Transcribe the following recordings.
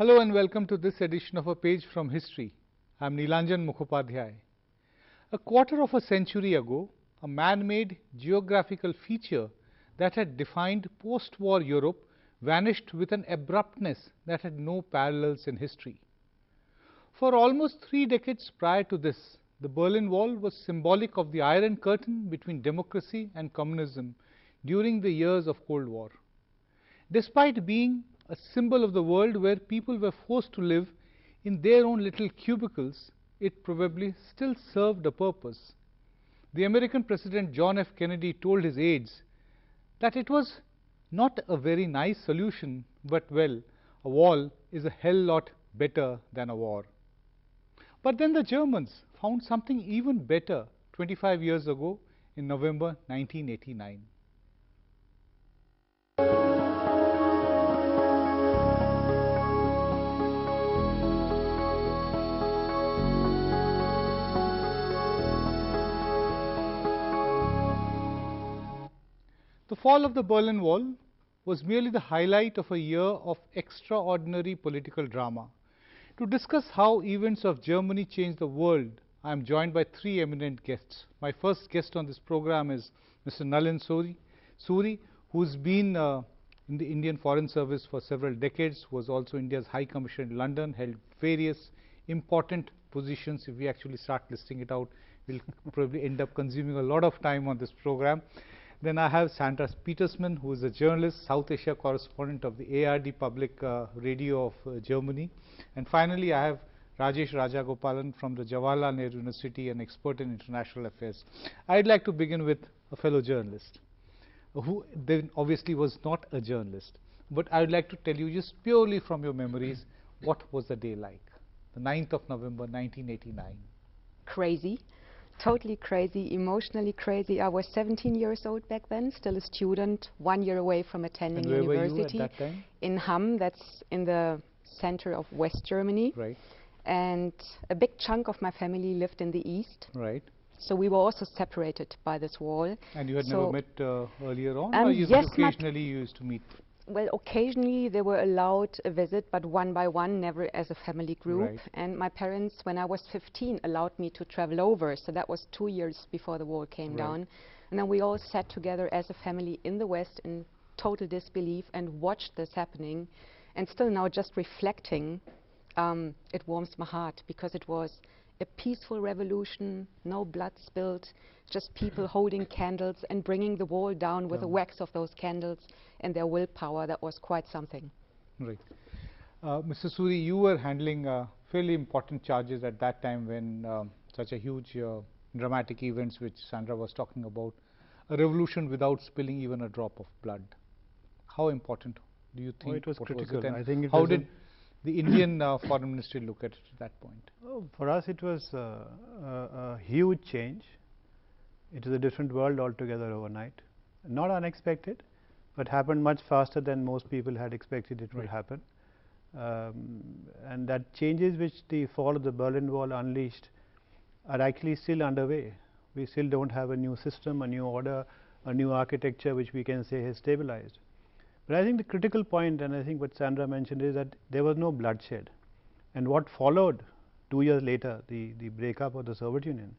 Hello and welcome to this edition of A Page from History. I am Nilanjan Mukhopadhyay. A quarter of a century ago, a man-made geographical feature that had defined post-war Europe vanished with an abruptness that had no parallels in history. For almost 3 decades prior to this, the Berlin Wall was symbolic of the Iron Curtain between democracy and communism during the years of Cold War. Despite being a symbol of the world where people were forced to live in their own little cubicles, it probably still served a purpose. The American President John F. Kennedy told his aides that it was not a very nice solution, but well, a wall is a hell lot better than a war. But then the Germans found something even better 25 years ago in November 1989. The fall of the Berlin Wall was merely the highlight of a year of extraordinary political drama. To discuss how events of Germany changed the world, I am joined by 3 eminent guests. My first guest on this program is Mr. Nalin Suri, who's been in the Indian Foreign Service for several decades, was also India's High Commissioner in London, held various important positions. If we actually start listing it out, we'll probably end up consuming a lot of time on this program. Then I have Sandra Petersman, who is a journalist, South Asia correspondent of the ARD Public Radio of Germany. And finally, I have Rajesh Rajagopalan from the Jawaharlal Nehru University, an expert in international affairs. I'd like to begin with a fellow journalist, who then obviously was not a journalist. But I would like to tell you just purely from your memories, what was the day like? The 9th of November, 1989. Crazy. Totally crazy, emotionally crazy. I was 17 years old back then, still a student, 1 year away from attending and where university. Were you at that time? In Hamm, that's in the center of West Germany. Right. And a big chunk of my family lived in the east. Right. So we were also separated by this wall. And you had never met earlier on, or yes, occasionally you used to meet? Well, occasionally they were allowed a visit, but one by one, never as a family group. Right. And my parents, when I was 15, allowed me to travel over. So that was 2 years before the wall came down. And then we all sat together as a family in the West in total disbelief and watched this happening. And still now, just reflecting, it warms my heart, because it was a peaceful revolution, no blood spilled, just people holding candles and bringing the wall down with the wax of those candles and their willpower. That was quite something. Right. Mr. Suri, you were handling fairly important charges at that time when such a huge dramatic events which Sandra was talking about, a revolution without spilling even a drop of blood. How important do you think? It was critical. Was I think it how was did the Indian Foreign Ministry look at it at that point? For us, it was a huge change. It is a different world altogether overnight. Not unexpected, but happened much faster than most people had expected it would happen. And that changes which the fall of the Berlin Wall unleashed are actually still underway. We still don't have a new system, a new order, a new architecture which we can say has stabilized. But I think the critical point, and I think what Sandra mentioned, is that there was no bloodshed. And what followed 2 years later, the breakup of the Soviet Union,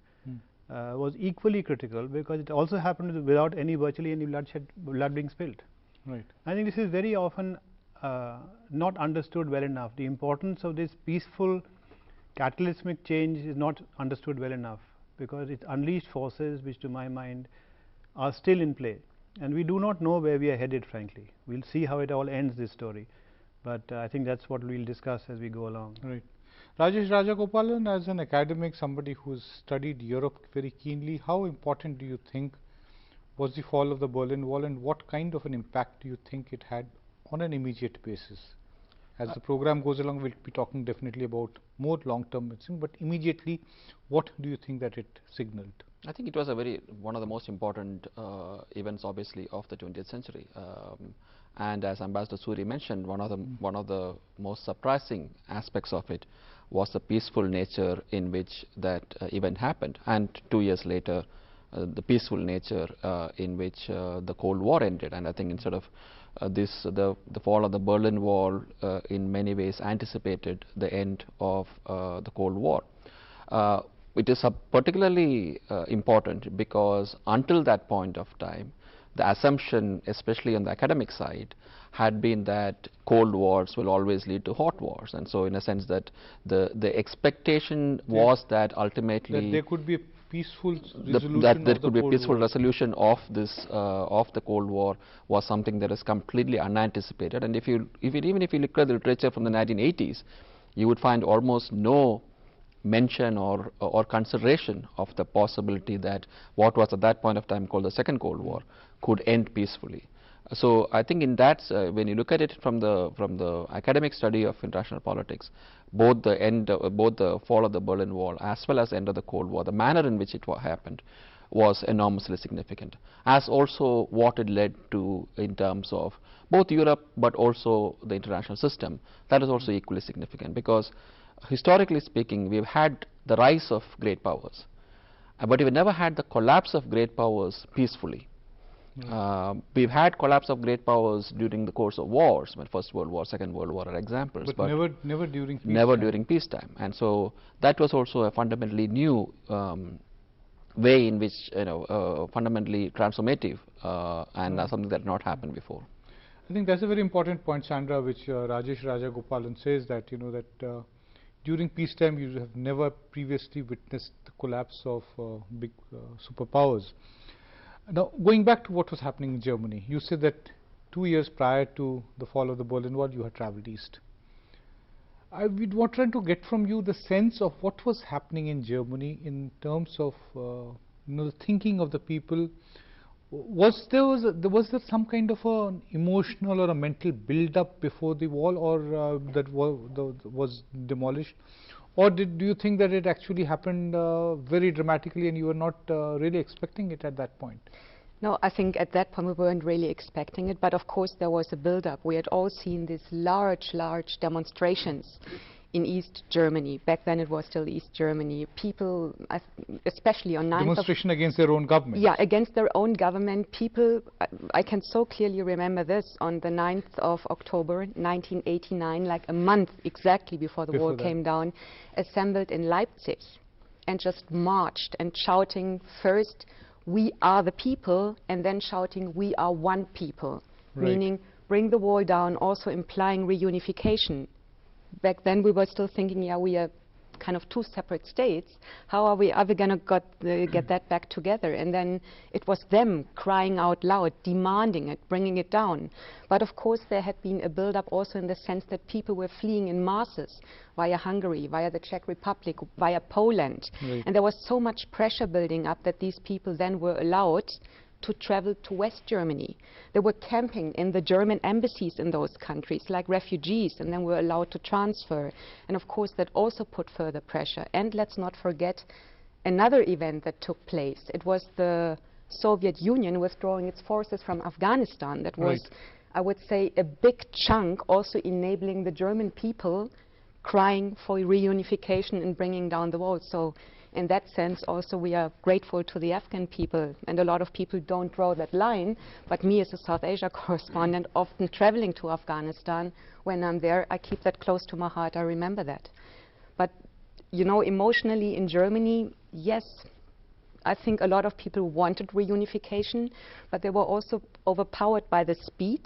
was equally critical, because it also happened without virtually any blood being spilled. Right. I think this is very often not understood well enough. The importance of this peaceful catalytic change is not understood well enough, because it unleashed forces which to my mind are still in play. And we do not know where we are headed, frankly. We'll see how it all ends, this story. But I think that's what we'll discuss as we go along. Right. Rajesh Rajagopalan, as an academic, somebody who's studied Europe very keenly, how important do you think was the fall of the Berlin Wall, and what kind of an impact do you think it had on an immediate basis? As the program goes along, we'll be talking definitely about more long-term, but immediately, what do you think that it signaled? I think it was one of the most important events, obviously, of the 20th century. And as Ambassador Suri mentioned, one of the most surprising aspects of it was the peaceful nature in which that event happened. And 2 years later, the peaceful nature in which the Cold War ended. And I think instead of the fall of the Berlin Wall in many ways anticipated the end of the Cold War. It is particularly important because until that point of time, the assumption, especially on the academic side, had been that Cold Wars will always lead to hot wars, and so in a sense that the expectation was that ultimately that there could be a peaceful resolution that there of could the be a Cold peaceful War. resolution of this of the Cold War was something that is completely unanticipated. And even if you look at the literature from the 1980s, you would find almost no mention or consideration of the possibility that what was at that point of time called the Second Cold War could end peacefully. So I think in that, when you look at it from the academic study of international politics, both the fall of the Berlin Wall as well as the end of the Cold War, the manner in which it happened was enormously significant, as also what it led to in terms of both Europe but also the international system. That is also equally significant, because historically speaking, we've had the rise of great powers, but we've never had the collapse of great powers peacefully. We've had collapse of great powers during the course of wars, when First World War, Second World War are examples, but never during peacetime. Never during peacetime. And so that was also a fundamentally new way in which, fundamentally transformative and something that had not happened before. I think that's a very important point, Sandra, which Rajesh Rajagopalan says, that during peacetime you have never previously witnessed the collapse of big superpowers. Now, going back to what was happening in Germany, you said that 2 years prior to the fall of the Berlin Wall, you had traveled east. I would want to get from you the sense of what was happening in Germany in terms of the thinking of the people. Was there some kind of an emotional or a mental build-up before the wall, or that was demolished? Or do you think that it actually happened very dramatically and you were not really expecting it at that point? No, I think at that point we weren't really expecting it, but of course there was a build-up. We had all seen these large demonstrations in East Germany. Back then it was still East Germany. People, especially on 9th Demonstration against their own government. Yeah, against their own government. People, I can so clearly remember this, on the 9th of October 1989, like a month exactly before the wall came down, assembled in Leipzig and just marched and shouting first, "We are the people," and then shouting, "We are one people," meaning bring the wall down, also implying reunification. Back then we were still thinking, yeah, we are kind of two separate states. How are we ever going to get that back together? And then it was them crying out loud, demanding it, bringing it down. But of course there had been a build-up also in the sense that people were fleeing in masses via Hungary, via the Czech Republic, via Poland. And there was so much pressure building up that these people then were allowed to travel to West Germany. They were camping in the German embassies in those countries like refugees, and then were allowed to transfer. And of course that also put further pressure. And let's not forget another event that took place. It was the Soviet Union withdrawing its forces from Afghanistan. That was, I would say, a big chunk also enabling the German people crying for reunification and bringing down the wall. So in that sense also we are grateful to the Afghan people, and a lot of people don't draw that line, but me as a South Asia correspondent, often traveling to Afghanistan, when I'm there I keep that close to my heart. I remember that. But emotionally in Germany, yes, I think a lot of people wanted reunification, but they were also overpowered by the speed.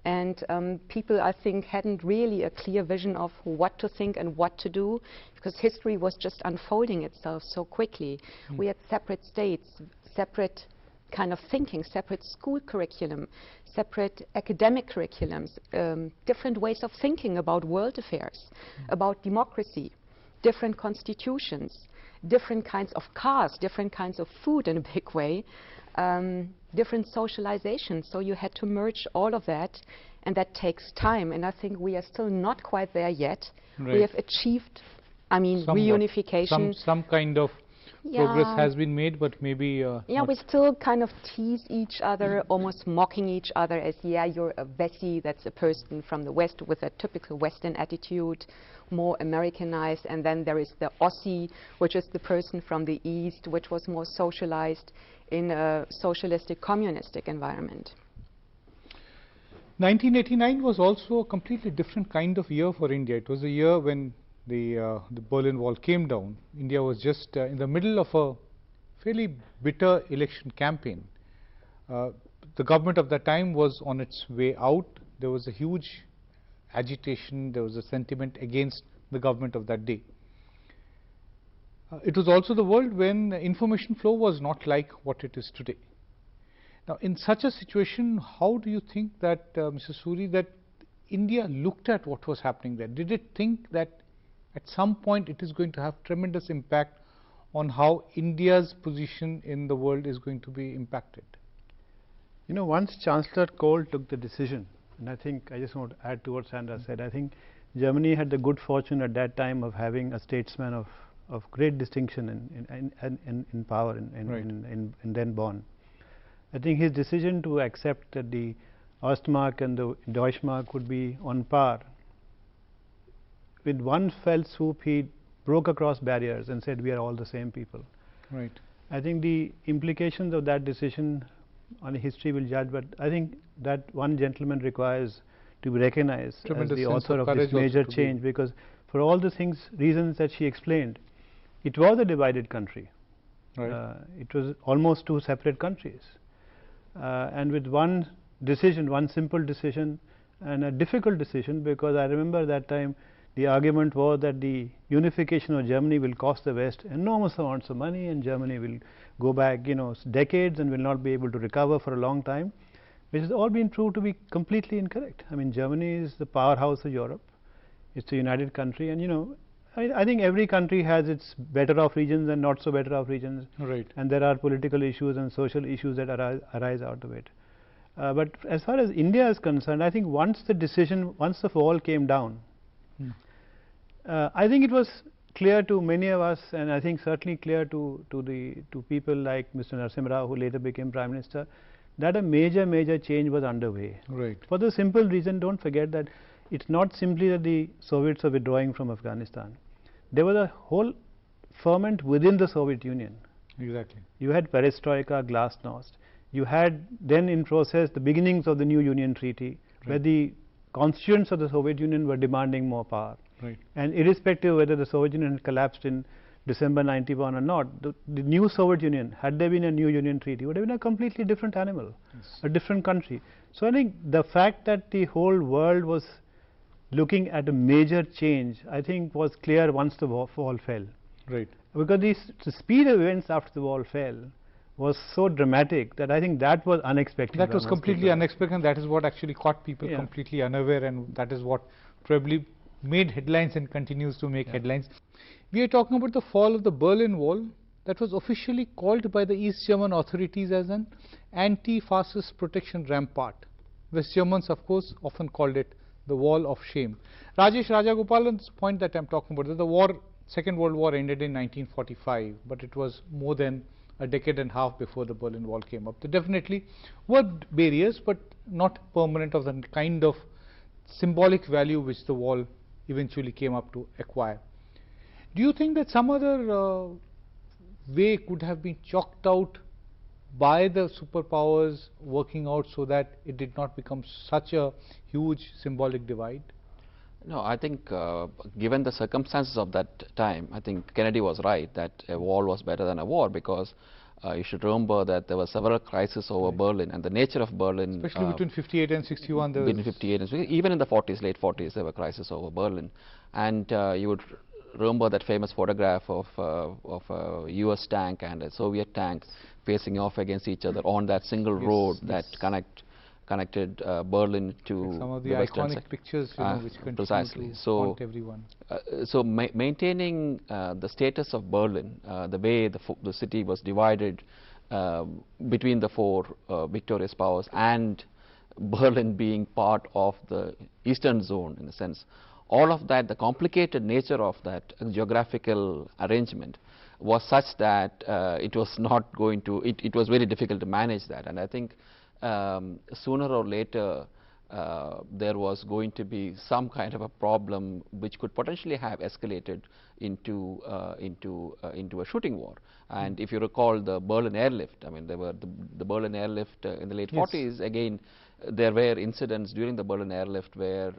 And people, I think, hadn't really a clear vision of what to think and what to do, because history was just unfolding itself so quickly. We had separate states, separate kind of thinking, separate school curriculum, separate academic curriculums, different ways of thinking about world affairs, about democracy, different constitutions, different kinds of cars, different kinds of food in a big way. Different socialization, so you had to merge all of that, and that takes time, and I think we are still not quite there yet. We have achieved, I mean, reunification. Some kind of progress Yeah. has been made, but maybe Yeah, not. we still kind of tease each other, almost mocking each other as, yeah, you're a Westie, that's a person from the West with a typical Western attitude, more Americanized, and then there is the Aussie, which is the person from the East, which was more socialized in a socialistic, communistic environment. 1989 was also a completely different kind of year for India. It was a year when the Berlin Wall came down. India was just in the middle of a fairly bitter election campaign. The government of that time was on its way out. There was a huge agitation, there was a sentiment against the government of that day. It was also the world when information flow was not like what it is today. Now, in such a situation, how do you think that, Mr. Suri, that India looked at what was happening there? Did it think that at some point it is going to have tremendous impact on how India's position in the world is going to be impacted? You know, once Chancellor Kohl took the decision, and I think I just want to add to what Sandra said, I think Germany had the good fortune at that time of having a statesman of great distinction in power in then Bonn. I think his decision to accept that the Ostmark and the Deutschmark would be on par, with one fell swoop he broke across barriers and said we are all the same people. Right. I think the implications of that decision on history will judge, but I think that one gentleman requires to be recognized as the author of this major change, because for all the reasons that she explained, it was a divided country. Right. It was almost two separate countries, and with one decision, one simple decision, and a difficult decision, because I remember that time the argument was that the unification of Germany will cost the West enormous amounts of money, and Germany will go back, you know, decades and will not be able to recover for a long time, which has all been proved to be completely incorrect. I mean, Germany is the powerhouse of Europe. It's a united country, and you know, I think every country has its better off regions and not so better off regions. Right. And there are political issues and social issues that arise out of it. But as far as India is concerned, I think once the wall came down, I think it was clear to many of us, and I think certainly clear to people like Mr. Narasimha Rao, who later became Prime Minister, that a major change was underway. Right. For the simple reason, don't forget that it's not simply that the Soviets are withdrawing from Afghanistan. There was a whole ferment within the Soviet Union. Exactly. You had perestroika, glasnost. You had then in process the beginnings of the new Union Treaty, where the constituents of the Soviet Union were demanding more power. Right. And irrespective of whether the Soviet Union had collapsed in December 91 or not, the new Soviet Union, had there been a new Union Treaty, would have been a completely different animal, a different country. So I think the fact that the whole world was looking at a major change, I think was clear once the wall fell. Right. Because the speed of events after the wall fell was so dramatic that I think that was unexpected. That was completely unexpected, and that is what actually caught people completely unaware, and that is what probably made headlines and continues to make headlines. We are talking about the fall of the Berlin Wall that was officially called by the East German authorities as an anti-fascist protection rampart. West Germans, of course, often called it the Wall of Shame. Rajesh Rajagopalan's point that I am talking about, that the Second World War ended in 1945, but it was more than a decade and a half before the Berlin Wall came up. There definitely were barriers, but not permanent of the kind of symbolic value which the wall eventually came up to acquire. Do you think that some other way could have been chalked out by the superpowers working out so that it did not become such a huge symbolic divide? No, I think given the circumstances of that time, I think Kennedy was right that a wall was better than a war, because you should remember that there were several crises over Berlin, and the nature of Berlin, especially between 58 and 61, between 58 and 60, even in the 40s, late 40s, there were crises over Berlin. And you would remember that famous photograph of a US tank and a Soviet tank facing off against each other on that single road that connected Berlin to some of the western iconic pictures, you know, which continue precisely. to haunt everyone. So maintaining the status of Berlin, the way the city was divided between the four victorious powers, and Berlin being part of the eastern zone in a sense, all of that, the complicated nature of that geographical arrangement, was such that it was not going to, it was very difficult to manage that. And I think sooner or later there was going to be some kind of a problem which could potentially have escalated into a shooting war. And if you recall the Berlin airlift, I mean, there were the Berlin airlift in the late 40s. Again, there were incidents during the Berlin airlift where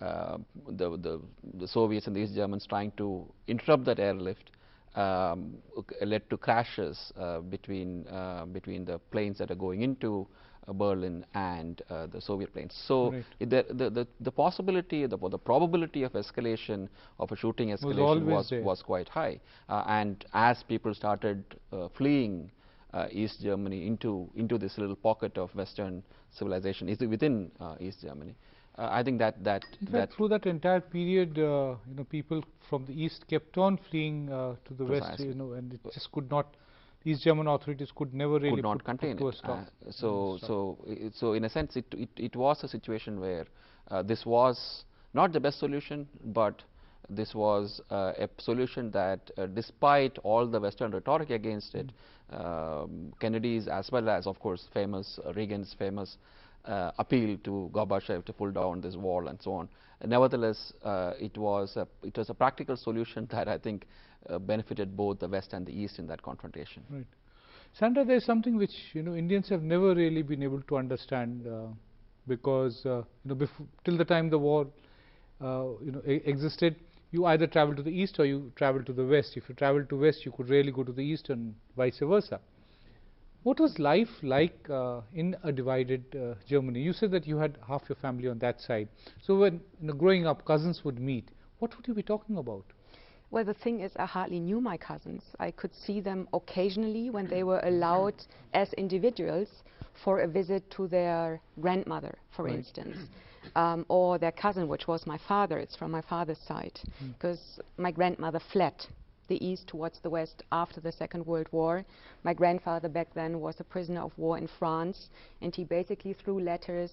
the Soviets and the East Germans trying to interrupt that airlift led to crashes between the planes that are going into Berlin and the Soviet planes. So the possibility, the probability of escalation, of a shooting escalation was quite high. And as people started fleeing East Germany into this little pocket of Western civilization within East Germany, I think that through that entire period, people from the East kept on fleeing to the West, and it just could not. East German authorities could never really contain it. So in a sense, it was a situation where this was not the best solution, but this was a solution that, despite all the Western rhetoric against it, Kennedy's, as well as, of course, Reagan's famous appeal to Gorbachev to pull down this wall and so on. Nevertheless, it was a practical solution that I think benefited both the West and the East in that confrontation. Right. Sandra, there is something which Indians have never really been able to understand, because till the time the war existed, you either traveled to the East or you traveled to the West. If you traveled to West, you could rarely go to the East, and vice versa. What was life like in a divided Germany? You said that you had half your family on that side. So when growing up, cousins would meet. What would you be talking about? Well, the thing is, I hardly knew my cousins. I could see them occasionally when they were allowed as individuals for a visit to their grandmother, for instance, or their cousin, which was my father. It's from my father's side, because my grandmother fled the East towards the West after the Second World War. My grandfather back then was a prisoner of war in France, and he basically, through letters,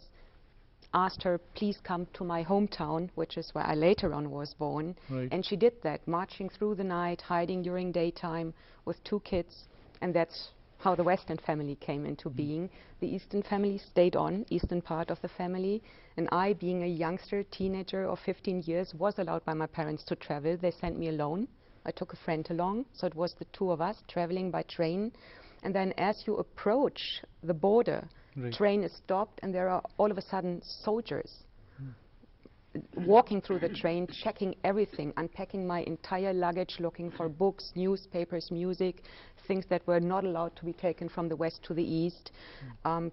asked her, please come to my hometown, which is where I later on was born. And she did that, marching through the night, hiding during daytime with 2 kids, and that's how the Western family came into being. The Eastern family stayed on, Eastern part of the family, and I, being a youngster, teenager of 15 years, was allowed by my parents to travel. They sent me alone. I took a friend along, so it was the 2 of us traveling by train. And then as you approach the border, train is stopped, and there are all of a sudden soldiers walking through the train, checking everything, unpacking my entire luggage, looking for books, newspapers, music, things that were not allowed to be taken from the West to the East.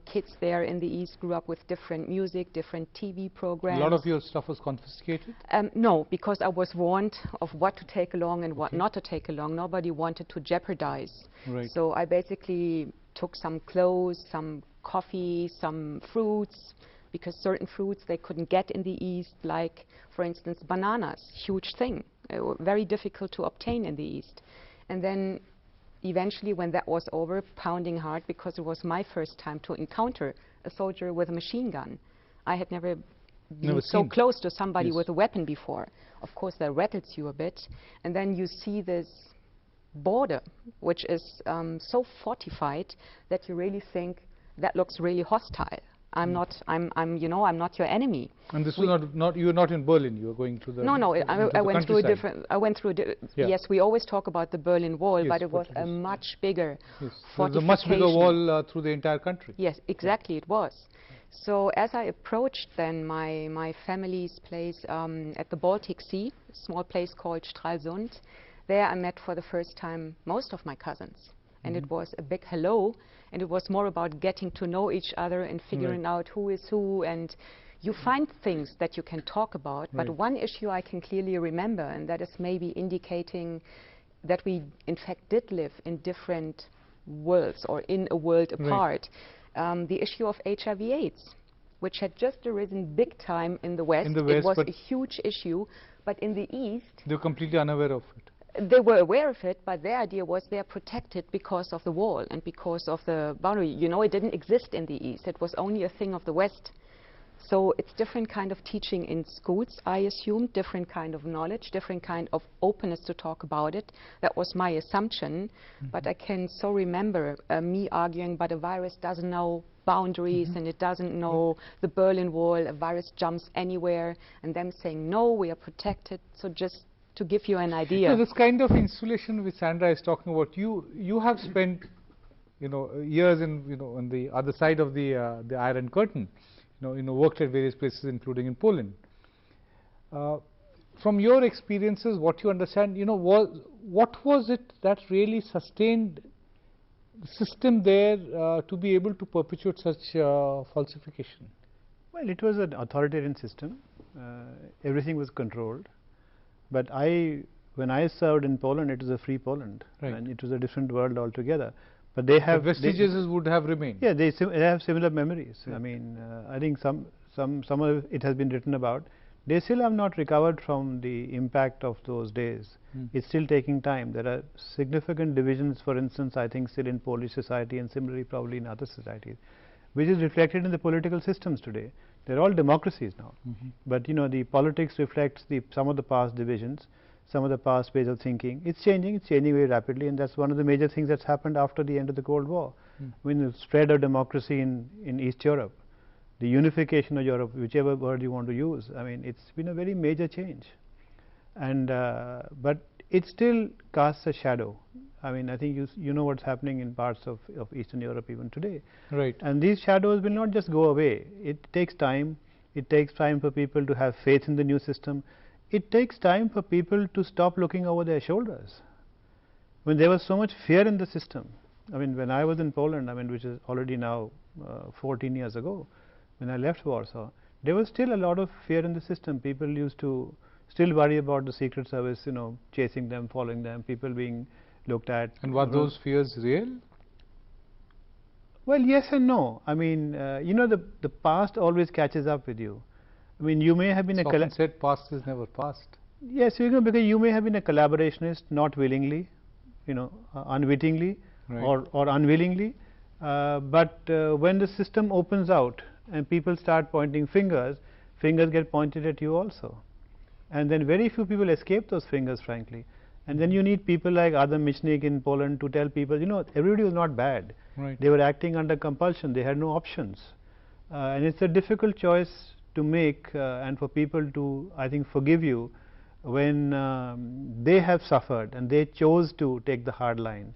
Kids there in the East grew up with different music, different TV programs. A lot of your stuff was confiscated? No, because I was warned of what to take along and what not to take along. Nobody wanted to jeopardize. So I basically took some clothes, some coffee, some fruits, because certain fruits they couldn't get in the East, like, for instance, bananas, huge thing, very difficult to obtain in the East. And then eventually, when that was over, pounding hard, because it was my first time to encounter a soldier with a machine gun. I had never been so close to somebody with a weapon before. Of course, that rattles you a bit. And then you see this border, which is so fortified that you really think that looks really hostile. I'm not your enemy. And this was not you were not in Berlin. You were going to the I went through a different. I went through. Yes, we always talk about the Berlin Wall, but it was a much bigger fortification. It was a much bigger wall through the entire country. Yes, exactly, it was. So as I approached then my family's place at the Baltic Sea, a small place called Stralsund, there I met for the first time most of my cousins. And it was a big hello, and it was more about getting to know each other and figuring out who is who, and you find things that you can talk about. But one issue I can clearly remember, and that is maybe indicating that we in fact did live in different worlds or in a world apart, the issue of HIV/AIDS, which had just arisen big time in the West. It was a huge issue, but in the East they were completely unaware of it. They were aware of it, but their idea was they are protected because of the wall and because of the boundary. You know, it didn't exist in the East. It was only a thing of the West. So it's different kind of teaching in schools, I assume, different kind of knowledge, different kind of openness to talk about it. That was my assumption. But I can so remember me arguing, but a virus doesn't know boundaries and it doesn't know the Berlin Wall, a virus jumps anywhere, and them saying, no, we are protected. So just to give you an idea. So this kind of insulation which Sandra is talking about, you have spent, you know, years in, you know, on the other side of the Iron Curtain, you know, worked at various places, including in Poland. From your experiences, what you understand, you know, what was it that really sustained the system there to be able to perpetuate such falsification? Well, it was an authoritarian system. Everything was controlled. But when I served in Poland, it was a free Poland, right. And it was a different world altogether. But they have the vestiges would have remained. Yeah, they have similar memories. I mean, I think some of it has been written about. They still have not recovered from the impact of those days. It's still taking time. There are significant divisions, for instance, I think still in Polish society and similarly probably in other societies, which is reflected in the political systems today. They're all democracies now. But you know, the politics reflects some of the past divisions, some of the past ways of thinking. It's changing very rapidly, and that's one of the major things that's happened after the end of the Cold War. When the spread of democracy in East Europe, the unification of Europe, whichever word you want to use, I mean, it's been a very major change. And but it still casts a shadow. I mean, I think you know what's happening in parts of Eastern Europe even today. Right. And these shadows will not just go away. It takes time. It takes time for people to have faith in the new system. It takes time for people to stop looking over their shoulders. When there was so much fear in the system, I mean, when I was in Poland, I mean, which is already now 14 years ago, when I left Warsaw, there was still a lot of fear in the system. People used to still worry about the Secret Service, you know, chasing them, following them, people being looked at. And were those fears real? Well, yes and no. I mean, you know, the past always catches up with you. I mean, you may have been often said past is never past. Yes, you know, because you may have been a collaborationist, not willingly, you know, unwittingly, right. or unwillingly. But when the system opens out and people start pointing fingers get pointed at you also. And then very few people escape those fingers, frankly. And then you need people like Adam Michnik in Poland to tell people, you know, everybody was not bad. Right. They were acting under compulsion. They had no options. And it's a difficult choice to make and for people to, I think, forgive you when they have suffered and they chose to take the hard line,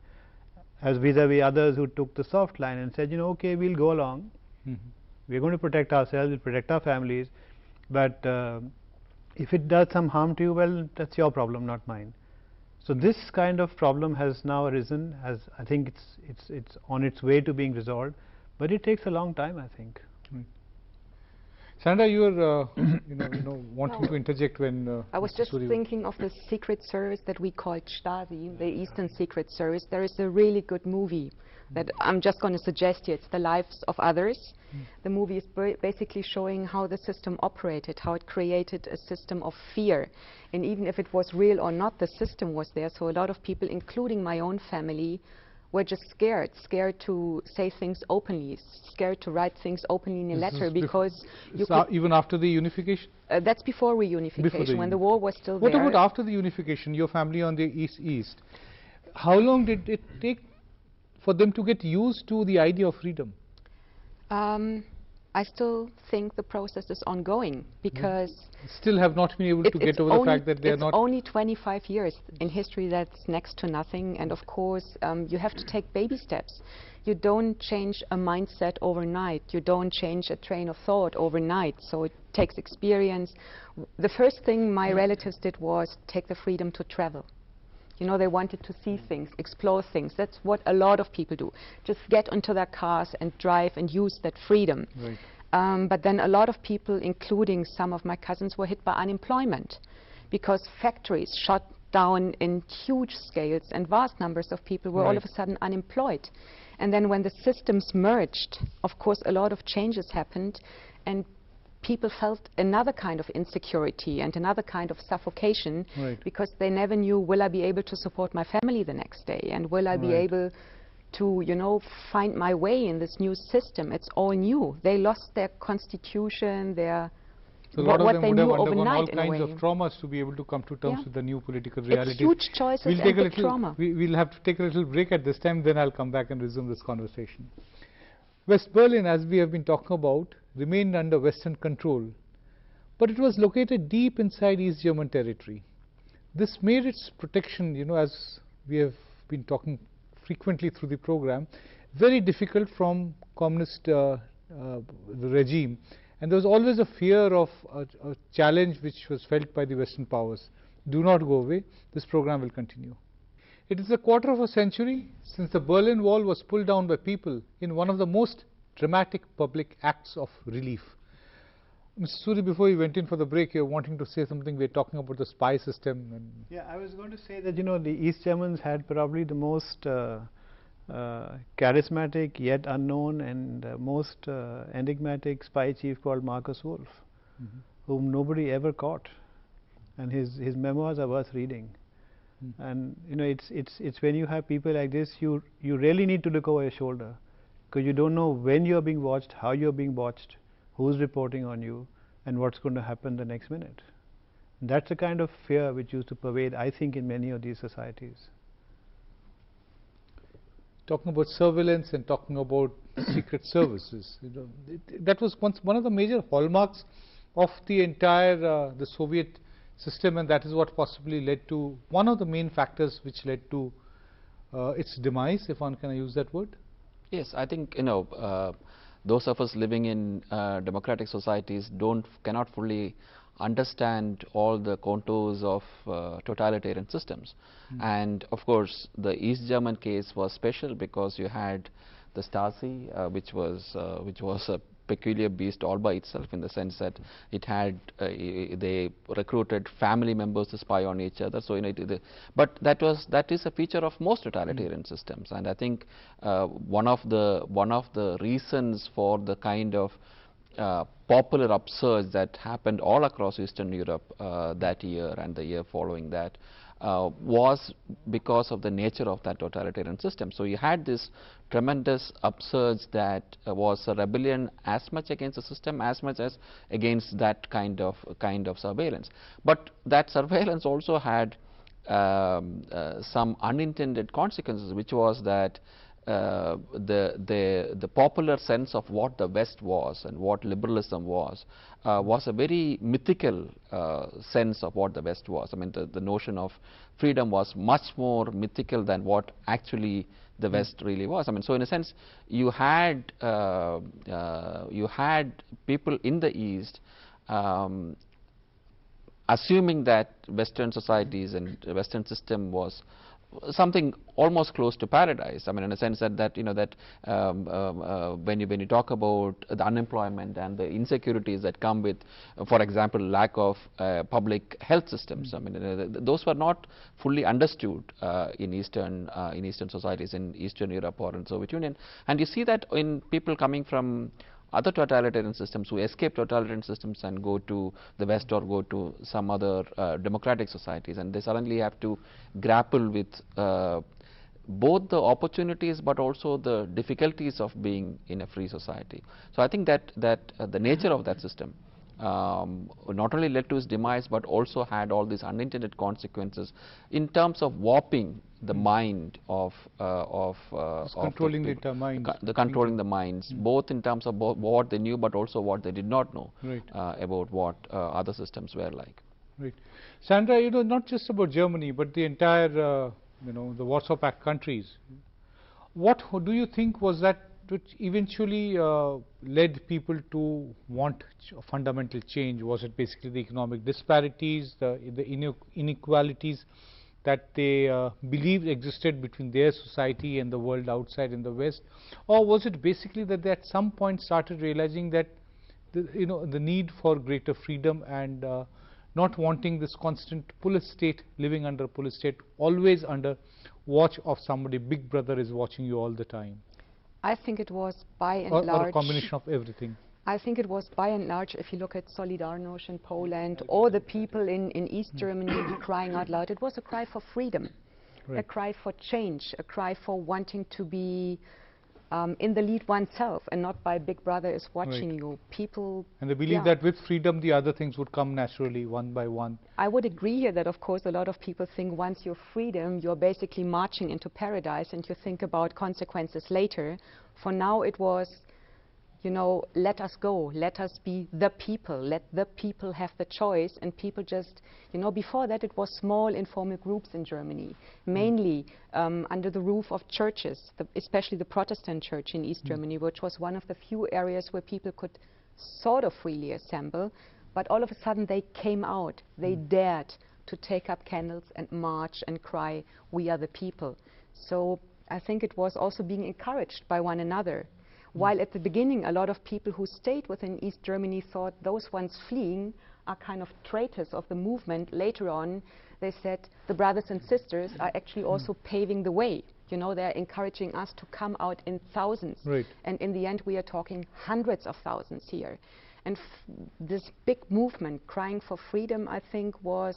as vis-a-vis others who took the soft line and said, you know, okay, we'll go along. We're going to protect ourselves, we'll protect our families, but if it does some harm to you, well, that's your problem, not mine. So this kind of problem has now arisen. I think it's on its way to being resolved, but it takes a long time, I think. Sandra, you were wanting to interject when I was just thinking of the Secret Service that we called Stasi, the Eastern Secret Service. There is a really good movie that I'm just going to suggest here. It's The Lives of Others. The movie is basically showing how the system operated, how it created a system of fear. And even if it was real or not, the system was there. So a lot of people, including my own family, were just scared to say things openly, scared to write things openly in a letter, because you could even after the unification? That's before reunification, when the war was still there. What about after the unification, your family on the East? How long did it take for them to get used to the idea of freedom? I still think the process is ongoing, because still have not been able to get over the fact that they are not. It's only 25 years in history. That's next to nothing. And of course, you have to take baby steps. You don't change a mindset overnight. You don't change a train of thought overnight. So it takes experience. The first thing my relatives did was take the freedom to travel. You know, they wanted to see things, explore things. That's what a lot of people do. Just get into their cars and drive and use that freedom. Right. But then a lot of people, including some of my cousins, were hit by unemployment, because factories shut down in huge scales and vast numbers of people were all of a sudden unemployed. And then when the systems merged, of course, a lot of changes happened, and people felt another kind of insecurity and another kind of suffocation, because they never knew, will I be able to support my family the next day, and will I be able to, you know, find my way in this new system. It's all new. They lost their constitution, their So a lot of what them they would have knew undergone all overnight in a kinds of way. traumas to be able to come to terms Yeah. with the new political It's realities. huge choices We'll and take a big trauma. we'll have to take a little break at this time, then I'll come back and resume this conversation. West Berlin, as we have been talking about, remained under Western control, but it was located deep inside East German territory. This made its protection, you know, as we have been talking frequently through the program, very difficult from communist regime, and there was always a fear of a challenge which was felt by the Western powers. Do not go away, this program will continue. It is a quarter of a century since the Berlin Wall was pulled down by people in one of the most dramatic public acts of relief. Mr. Suri, before you went in for the break, you were wanting to say something. We are talking about the spy system. And yeah, I was going to say that, you know, the East Germans had probably the most charismatic yet unknown and most enigmatic spy chief called Markus Wolf, whom nobody ever caught, and his memoirs are worth reading. And you know, it's when you have people like this, you really need to look over your shoulder, because you don't know when you are being watched, how you are being watched, who's reporting on you, and what's going to happen the next minute. And that's the kind of fear which used to pervade, I think, in many of these societies. talking about surveillance and talking about secret services, you know, that was once one of the major hallmarks of the entire the Soviet system, and that is what possibly led to one of the main factors which led to its demise, if one can use that word. Yes, I think, you know, those of us living in democratic societies cannot fully understand all the contours of totalitarian systems. And of course, the East German case was special because you had the Stasi, which was a peculiar beast all by itself, in the sense that it had they recruited family members to spy on each other. So you know, but that is a feature of most totalitarian systems. And I think one of the reasons for the kind of popular upsurge that happened all across Eastern Europe that year and the year following that was because of the nature of that totalitarian system. So you had this tremendous upsurge that was a rebellion as much against the system as much as against that kind of surveillance. But that surveillance also had some unintended consequences, which was that the popular sense of what the West was and what liberalism was a very mythical sense of what the West was. I mean, the notion of freedom was much more mythical than what actually the West really was. I mean, so in a sense, you had people in the East assuming that Western societies and the Western system was something almost close to paradise. I mean, in a sense that you know that when you talk about the unemployment and the insecurities that come with, for example, lack of public health systems. I mean, those were not fully understood in Eastern societies, in Eastern Europe or in Soviet Union. And you see that in people coming from other totalitarian systems who escape totalitarian systems and go to the West or go to some other democratic societies, and they suddenly have to grapple with both the opportunities but also the difficulties of being in a free society. So I think that the nature of that system not only led to its demise but also had all these unintended consequences in terms of warping the mind of controlling the minds. Controlling the minds, both in terms of what they knew but also what they did not know about what other systems were like. Right. Sandra, you know, not just about Germany but the entire you know, the Warsaw Pact countries. What do you think was that which eventually led people to want fundamental change? Was it basically the economic disparities, the inequalities that they believed existed between their society and the world outside in the West? Or was it basically that they at some point started realizing that the need for greater freedom and not wanting this constant police state, living under a police state, always under watch of somebody, big brother is watching you all the time? I think it was by and large. Or a combination of everything. I think it was by and large, if you look at Solidarność in Poland, or the people in East Germany crying out loud, it was a cry for freedom. a cry for change, a cry for wanting to be in the lead oneself and not by Big Brother is watching you. People. And they believe that with freedom, the other things would come naturally, one by one. I would agree here that, of course, a lot of people think once you're freedom, you're basically marching into paradise and you think about consequences later. For now, it was, you know, let us go, let us be the people, let the people have the choice, and people just, you know, before that it was small informal groups in Germany, mainly under the roof of churches, especially the Protestant church in East Germany, which was one of the few areas where people could sort of freely assemble, but all of a sudden they came out, they dared to take up candles and march and cry, we are the people. So I think it was also being encouraged by one another. While at the beginning, a lot of people who stayed within East Germany thought those ones fleeing are kind of traitors of the movement. Later on, they said the brothers and sisters are actually also paving the way. You know, they're encouraging us to come out in thousands. And in the end, we are talking hundreds of thousands here. And this big movement, crying for freedom, I think, was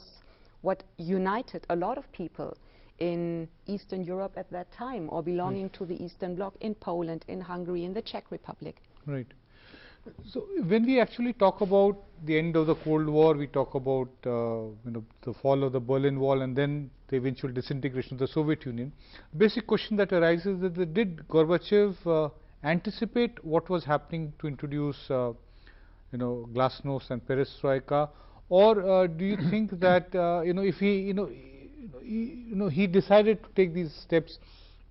what united a lot of people in Eastern Europe at that time, or belonging to the Eastern Bloc in Poland, in Hungary, in the Czech Republic. Right. So when we actually talk about the end of the Cold War, we talk about you know, the fall of the Berlin Wall and then the eventual disintegration of the Soviet Union. Basic question that arises is that did Gorbachev anticipate what was happening to introduce you know, glasnost and perestroika, or do you think that you know, if he decided to take these steps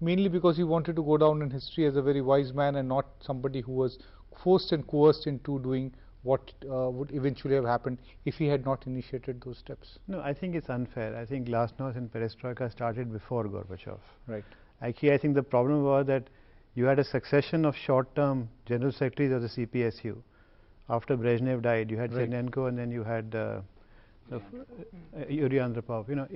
mainly because he wanted to go down in history as a very wise man and not somebody who was forced and coerced into doing what would eventually have happened if he had not initiated those steps? No, I think it's unfair. I think glasnost and perestroika started before Gorbachev. Right. Actually, I think the problem was that you had a succession of short-term general secretaries of the CPSU. After Brezhnev died, you had Chernenko, and then you had Yuri Andropov. You know,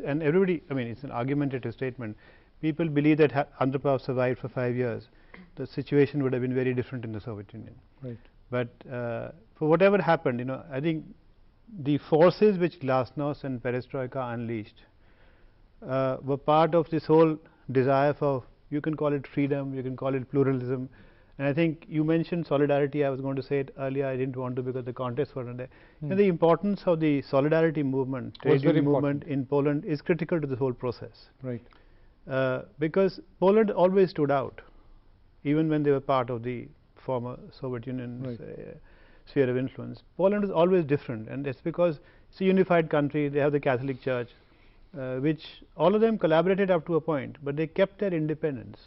and everybody, I mean, it's an argumentative statement. People believe that Andropov survived for 5 years, the situation would have been very different in the Soviet Union. Right. But for whatever happened, you know, I think the forces which glasnost and perestroika unleashed were part of this whole desire for, you can call it freedom, you can call it pluralism. And I think you mentioned solidarity. I was going to say it earlier. I didn't want to because the context wasn't there. And the importance of the solidarity movement, trade union movement in Poland is critical to this whole process. Right. Because Poland always stood out, even when they were part of the former Soviet Union's sphere of influence. Poland is always different, and it's because it's a unified country. They have the Catholic Church, which all of them collaborated up to a point, but they kept their independence.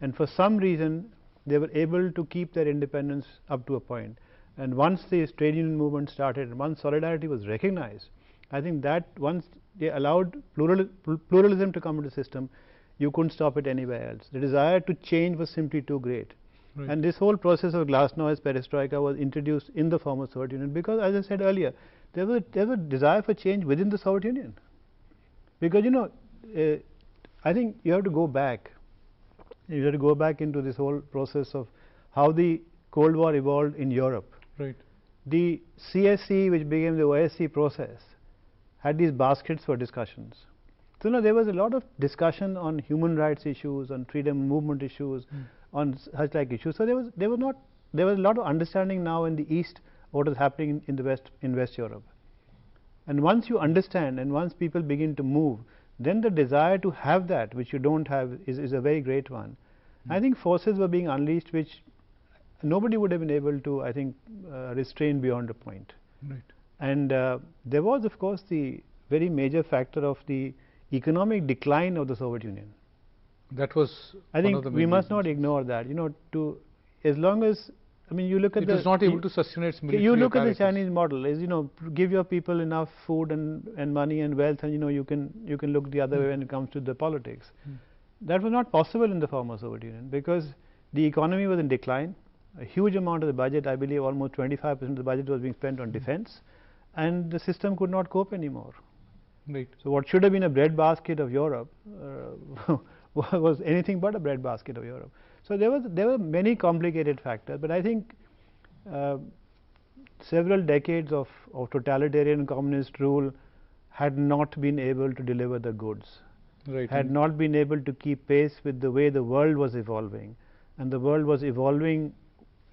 And for some reason, they were able to keep their independence up to a point. And once the trade union movement started, and once solidarity was recognized, I think that once they allowed pluralism to come into the system, you couldn't stop it anywhere else. The desire to change was simply too great. Right. And this whole process of glasnost, perestroika was introduced in the former Soviet Union because, as I said earlier, there was a desire for change within the Soviet Union. Because, you know, I think you have to go back. You have to go back into this whole process of how the Cold War evolved in Europe. Right. The CSE, which became the OSCE process, had these baskets for discussions. So, there was a lot of discussion on human rights issues, on freedom movement issues, on such like issues. So there was a lot of understanding now in the East what is happening in the West, in West Europe. And once you understand, and once people begin to move, then the desire to have that which you don't have is a very great one. I think forces were being unleashed which nobody would have been able to, I think, restrain beyond a point. Right. And there was, of course, the very major factor of the economic decline of the Soviet Union. That was, I think we must not ignore that. You know, as long as, I mean, you look at it was not able to sustain its military. You look at the Chinese model, is, you know, give your people enough food and money and wealth, and, you know, you can look the other way when it comes to the politics. That was not possible in the former Soviet Union because the economy was in decline. A huge amount of the budget, I believe almost 25% of the budget was being spent on defense, and the system could not cope anymore. Right. So what should have been a breadbasket of Europe was anything but a breadbasket of Europe. So there were many complicated factors, but I think several decades of totalitarian communist rule had not been able to deliver the goods. Right. had not been able to keep pace with the way the world was evolving, and the world was evolving.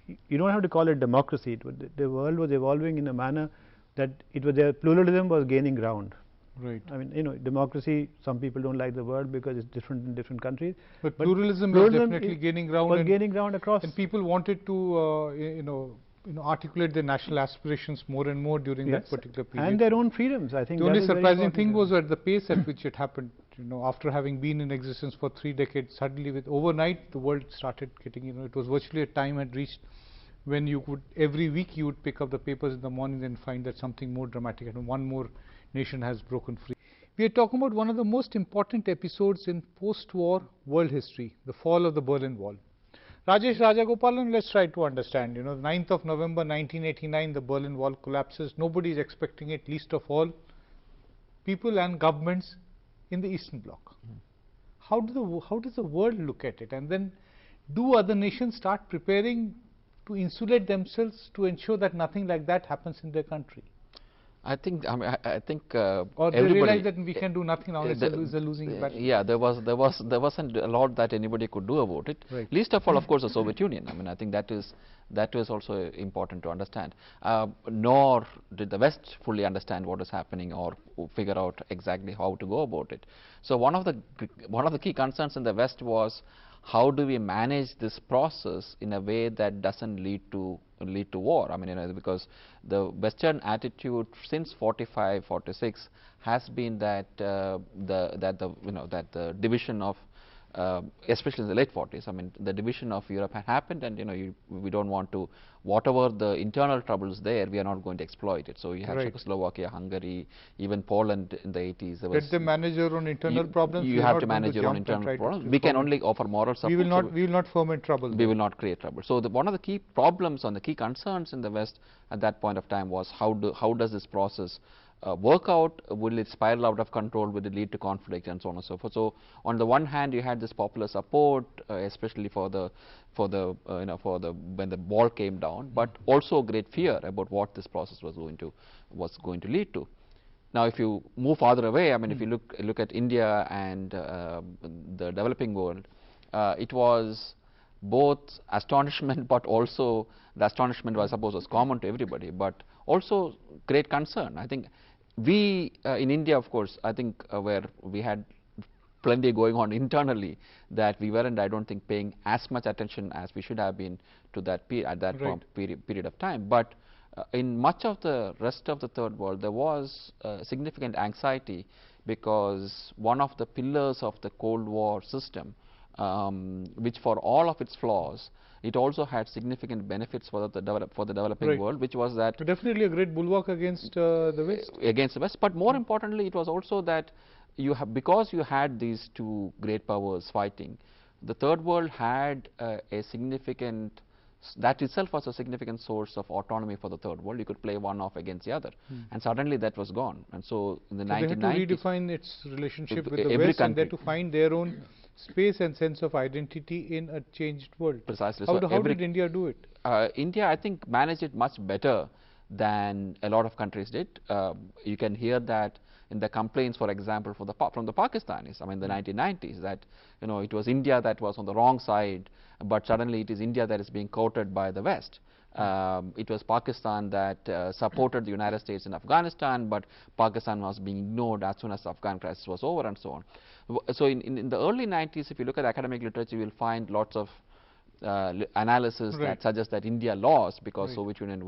You don't have to call it democracy. The world was evolving in a manner that their pluralism was gaining ground. Right. I mean, democracy, some people don't like the word because it's different in different countries. But pluralism was definitely gaining ground. Was gaining ground across. And people wanted to, articulate their national aspirations more and more during that particular period. And their own freedoms. I think the only surprising thing was at the pace at which it happened. After having been in existence for 3 decades, suddenly overnight the world started getting, it was virtually a time had reached when you could, every week you would pick up the papers in the morning and find that something more dramatic and one more nation has broken free. We are talking about one of the most important episodes in post-war world history, the fall of the Berlin Wall. Rajesh Rajagopalan, let's try to understand. 9th of November 1989, the Berlin Wall collapses. Nobody is expecting it, least of all people and governments in the Eastern Bloc. How does the world look at it? And then do other nations start preparing to insulate themselves to ensure that nothing like that happens in their country? I think or they everybody realize that we can do nothing now. It's a losing battle. Yeah, there wasn't a lot that anybody could do about it. Right. Least of all, of course, the Soviet Union. I mean, I think that is also important to understand. Nor did the West fully understand what is happening or figure out exactly how to go about it. So one of the key concerns in the West was, how do we manage this process in a way that doesn't lead to war? I mean, because the Western attitude since 45, 46 has been that the division of especially in the late 40s, I mean, the division of Europe had happened, and we don't want to, whatever the internal troubles there, we are not going to exploit it. So you have Czechoslovakia, Hungary, even Poland in the 80s. Let them manage your own internal problems. You have to manage your own internal problems. We can only offer moral support. We will not foment trouble. We will not create trouble. So one of the key problems and the key concerns in the West at that point of time was, how does this process work out? Will it spiral out of control? Will it lead to conflict, and so on and so forth? So on the one hand, you had this popular support, especially for the when the wall came down, but also great fear about what this process was going to lead to. Now, if you move farther away, I mean, if you look at India and the developing world, it was both astonishment, but also the astonishment, I suppose, was common to everybody, but also great concern. I think we in India, of course, I think where we had plenty going on internally, that we weren't, I don't think, paying as much attention as we should have been to that at that period of time. But in much of the rest of the third world, there was significant anxiety, because one of the pillars of the Cold War system, which for all of its flaws, it also had significant benefits for the developing world, which was that definitely a great bulwark against the West. Against the West, but more importantly, it was also that because you had these two great powers fighting, the third world had a significant, that itself was a significant source of autonomy for the third world. You could play one off against the other, and suddenly that was gone. And so in the 1990s, they had to redefine its relationship with the West, and they had to find their own space and sense of identity in a changed world. Precisely. How did India do it? India, I think, managed it much better than a lot of countries did. You can hear that in the complaints, for example, from the Pakistanis, I mean, the 1990s, that it was India that was on the wrong side, but suddenly it is India that is being courted by the West. It was Pakistan that supported the United States in Afghanistan, but Pakistan was being ignored as soon as the Afghan crisis was over, and so on. So in the early 90s, if you look at academic literature, you will find lots of analysis that suggests that India lost because Soviet Union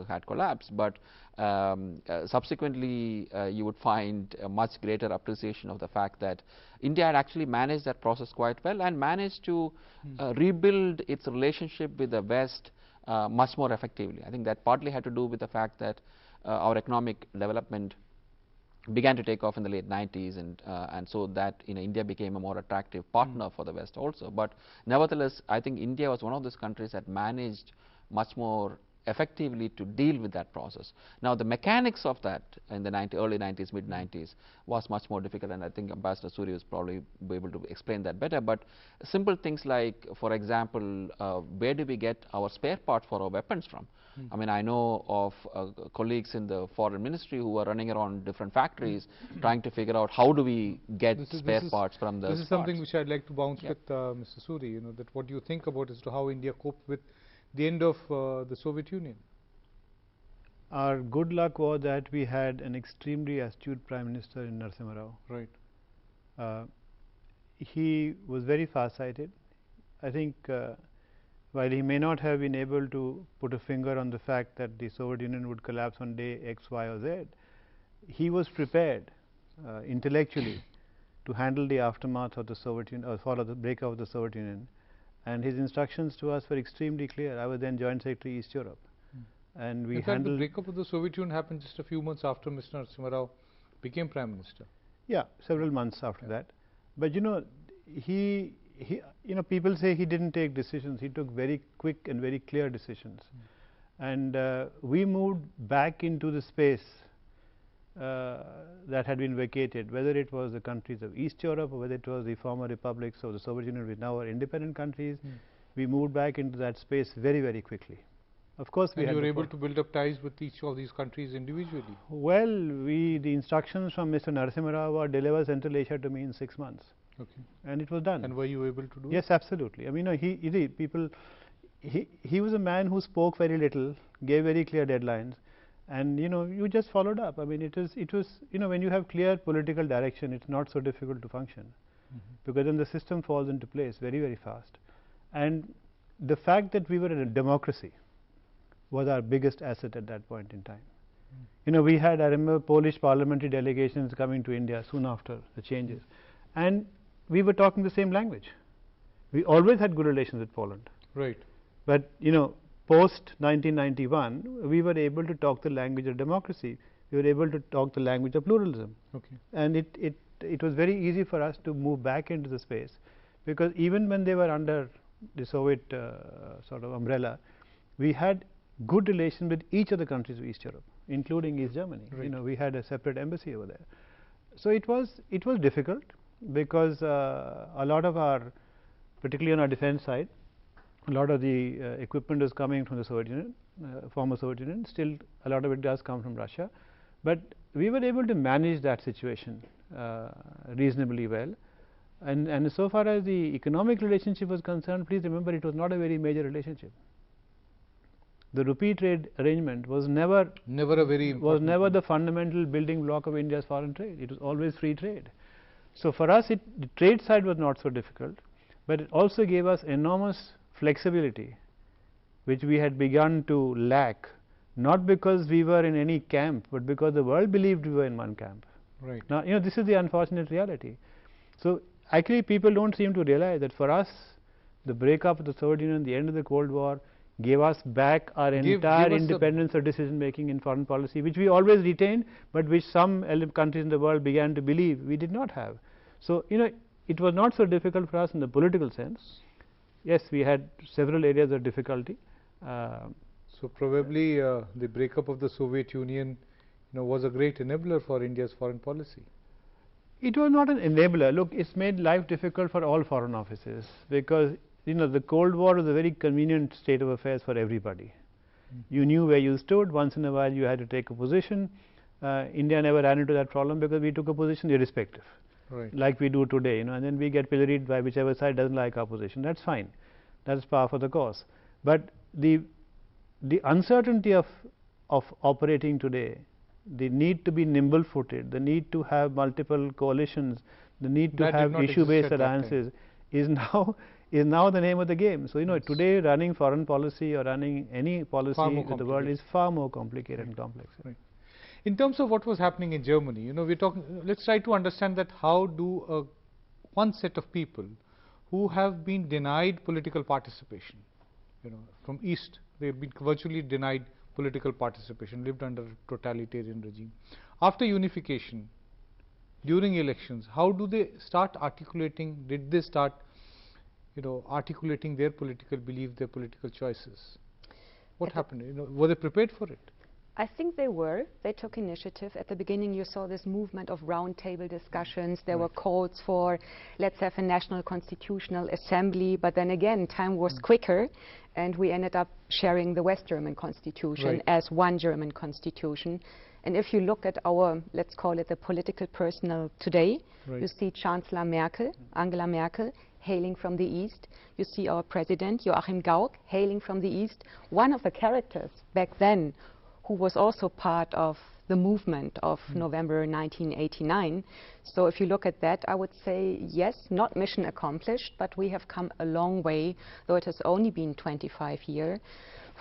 had collapsed, but subsequently you would find a much greater appreciation of the fact that India had actually managed that process quite well, and managed to rebuild its relationship with the West much more effectively. I think that partly had to do with the fact that our economic development began to take off in the late 90s, and so that India became a more attractive partner for the West also. But nevertheless, I think India was one of those countries that managed much more effectively to deal with that process. Now, the mechanics of that in the early 90s, mid 90s was much more difficult, and I think Ambassador Suri is probably be able to explain that better. But simple things like, for example, where do we get our spare parts for our weapons from? I mean, I know of colleagues in the foreign ministry who are running around different factories trying to figure out how do we get spare parts from the This is something which I'd like to bounce Yep. with Mr. Suri, you know, that what do you think about as to how India coped with the end of the Soviet Union? Our good luck was that we had an extremely astute Prime Minister in Narasimha Rao. Right. He was very far-sighted. I think while he may not have been able to put a finger on the fact that the Soviet Union would collapse on day X, Y or Z, he was prepared intellectually to handle the aftermath of the Soviet Union or follow the breakup of the Soviet Union, and his instructions to us were extremely clear. I was then Joint Secretary East Europe, and we In fact, the handled breakup of the Soviet Union happened just a few months after Mr. Narasimha Rao became Prime Minister. several months after that. But you know, he you know, people say he didn't take decisions. He took very quick and very clear decisions, and we moved back into the space that had been vacated, whether it was the countries of East Europe or whether it was the former republics of the Soviet Union, which now are independent countries. We moved back into that space very, very quickly. Of course, we And had you were the able to build up ties with each of these countries individually. Well, the instructions from Mr. Narasimha Rao were deliver Central Asia to me in 6 months, Okay. and it was done. And were you able to do Yes, absolutely. I mean, he was a man who spoke very little, gave very clear deadlines, and you know, you just followed up. I mean, it was you know, when you have clear political direction, it's not so difficult to function, because then the system falls into place very, very fast. And the fact that we were in a democracy was our biggest asset at that point in time. You know, I remember Polish parliamentary delegations coming to India soon after the changes, and we were talking the same language. We always had good relations with Poland. Right. But you know, post 1991, we were able to talk the language of democracy. We were able to talk the language of pluralism, Okay. and it was very easy for us to move back into the space, because even when they were under the Soviet sort of umbrella, we had good relations with each of the countries of East Europe, including East Germany. Right. You know, we had a separate embassy over there. So it was difficult, because a lot of our, particularly on our defense side, a lot of the equipment is coming from the Soviet Union, former Soviet Union. Still, a lot of it does come from Russia, but we were able to manage that situation reasonably well. And so far as the economic relationship was concerned, please remember, it was not a very major relationship. The rupee trade arrangement was never a very the fundamental building block of India's foreign trade. It was always free trade. So for us, the trade side was not so difficult, but it also gave us enormous flexibility, which we had begun to lack, not because we were in any camp, but because the world believed we were in one camp. Right. Now, you know, this is the unfortunate reality. So actually, people don't seem to realize that for us, the breakup of the Soviet Union, the end of the Cold War, gave us back our entire independence of decision making in foreign policy, which we always retained, but which some countries in the world began to believe we did not have. So you know, it was not so difficult for us in the political sense. Yes, we had several areas of difficulty. So probably the breakup of the Soviet Union, you know, was a great enabler for India's foreign policy. It was not an enabler. Look, it's made life difficult for all foreign offices, because you know, the Cold War was a very convenient state of affairs for everybody. You knew where you stood. Once in a while, you had to take a position. India never ran into that problem, because we took a position irrespective, Right. like we do today. You know, and then we get pilloried by whichever side doesn't like our position. That's fine. That's par for the course. But the uncertainty of operating today, the need to be nimble-footed, the need to have multiple coalitions, the need to have issue-based alliances is now the name of the game. So you know, today running foreign policy or running any policy in the world is far more complicated and complex. Right. In terms of what was happening in Germany, you know, we're talking. Let's try to understand that how do one set of people who have been denied political participation, you know, from East, they've been virtually denied political participation, lived under a totalitarian regime. After unification, during elections, how do they start articulating? Did they start, you know, articulating their political belief, their political choices? What happened? Were they prepared for it? I think they were. They took initiative. At the beginning, you saw this movement of roundtable discussions. There were calls for, let's have a national constitutional assembly. But then again, time was quicker, and we ended up sharing the West German constitution as one German constitution. And if you look at our, let's call it the political personnel today, you see Chancellor Merkel, Angela Merkel, hailing from the East. You see our president, Joachim Gauck, hailing from the East. One of the characters back then who was also part of the movement of November 1989. So if you look at that, I would say, yes, not mission accomplished, but we have come a long way, though it has only been 25 years.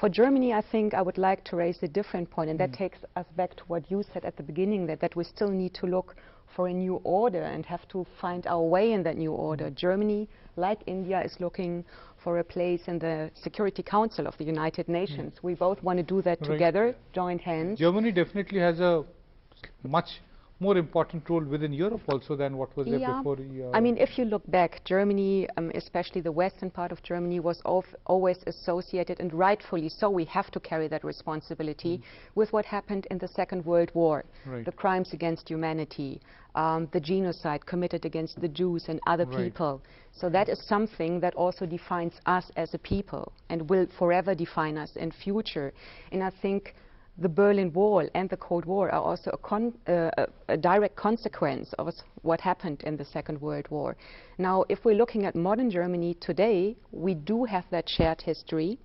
For Germany, I think I would like to raise a different point, and that takes us back to what you said at the beginning, that we still need to look for a new order and have to find our way in that new order. Germany, like India, is looking for a place in the Security Council of the United Nations. We both want to do that together, joint hands. Germany definitely has a much more important role within Europe also than what was there before. I mean, if you look back, Germany, especially the western part of Germany, was always associated, and rightfully so, we have to carry that responsibility, with what happened in the Second World War, the crimes against humanity, the genocide committed against the Jews and other people. So that is something that also defines us as a people and will forever define us in future. And I think the Berlin Wall and the Cold War are also a direct consequence of what happened in the Second World War. Now, if we're looking at modern Germany today, we do have that shared history,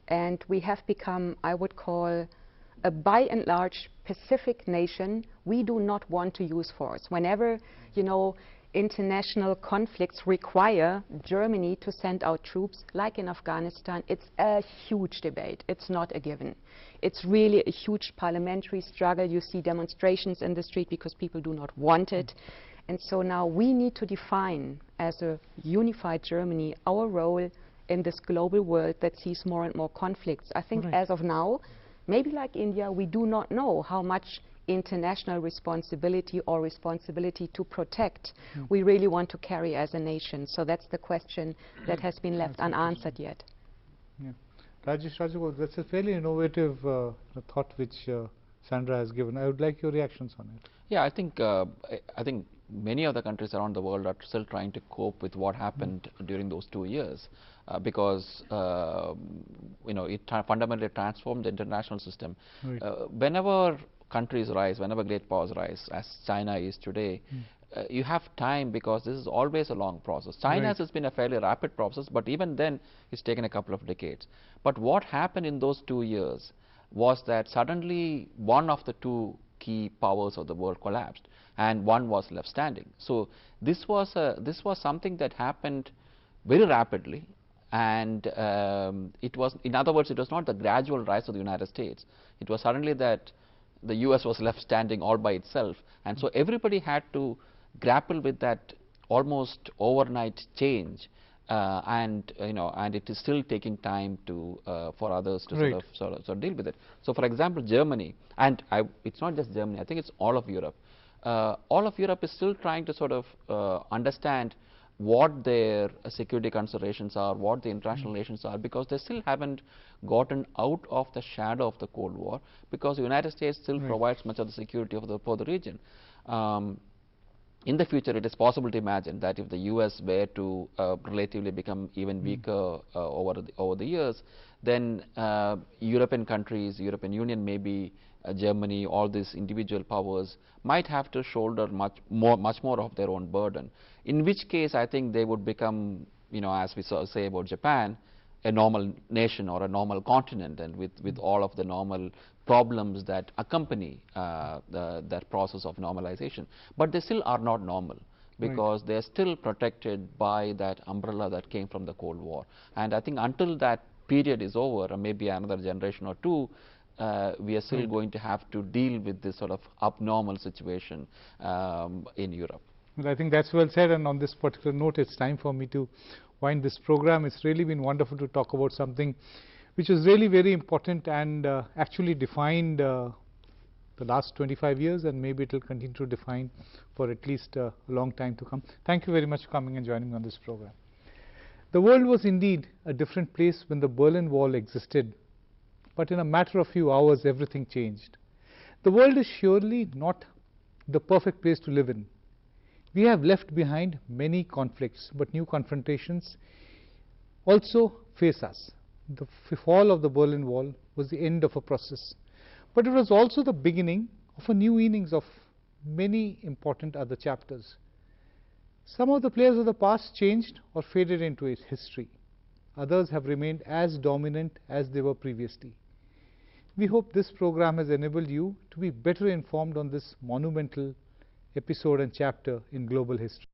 and we have become, I would call, a by and large Pacific nation. We do not want to use force. Whenever, international conflicts require Germany to send out troops, like in Afghanistan, it's a huge debate. It's not a given. It's really a huge parliamentary struggle. You see demonstrations in the street because people do not want it. And so now we need to define, as a unified Germany, our role in this global world that sees more and more conflicts. I think as of now, maybe like India, we do not know how much international responsibility or responsibility to protect we really want to carry as a nation. So that's the question that has been left unanswered yet. Rajesh Rajagopal, that's a fairly innovative thought which Sandra has given. I would like your reactions on it. Yeah, I think many of the countries around the world are still trying to cope with what happened during those 2 years, because it fundamentally transformed the international system. Whenever countries rise, whenever great powers rise, as China is today, you have time, because this is always a long process. China's has been a fairly rapid process, but even then it's taken a couple of decades. But what happened in those 2 years was that suddenly one of the two key powers of the world collapsed, and one was left standing. So this was something that happened very rapidly, and it was, in other words, it was not the gradual rise of the United States. It was suddenly that the US was left standing all by itself, and so everybody had to grapple with that almost overnight change, and it is still taking time to for others to sort of deal with it. So, for example, Germany, and it's not just Germany, I think it's all of Europe. All of Europe is still trying to sort of understand what their security considerations are, what the international relations are, because they still haven't gotten out of the shadow of the Cold War, because the United States still provides much of the security for the region. In the future, it is possible to imagine that if the US were to relatively become even weaker over the years, then European countries, European Union, maybe Germany, all these individual powers might have to shoulder much more of their own burden. In which case, I think they would become, as we say about Japan, a normal nation or a normal continent, and with all of the normal problems that accompany that process of normalization. But they still are not normal, because they are still protected by that umbrella that came from the Cold War. And I think until that period is over, or maybe another generation or two, we are still going to have to deal with this sort of abnormal situation in Europe. Well, I think that's well said, and on this particular note, it's time for me to wind this program. It's really been wonderful to talk about something which is really very important and actually defined the last 25 years, and maybe it will continue to define for at least a long time to come. Thank you very much for coming and joining me on this program. The world was indeed a different place when the Berlin Wall existed but in a matter of few hours everything changed. The world is surely not the perfect place to live in. We have left behind many conflicts, but new confrontations also face us. The fall of the Berlin Wall was the end of a process, but it was also the beginning of a new innings of many important other chapters. Some of the players of the past changed or faded into history. Others have remained as dominant as they were previously. We hope this program has enabled you to be better informed on this monumental episode and chapter in global history.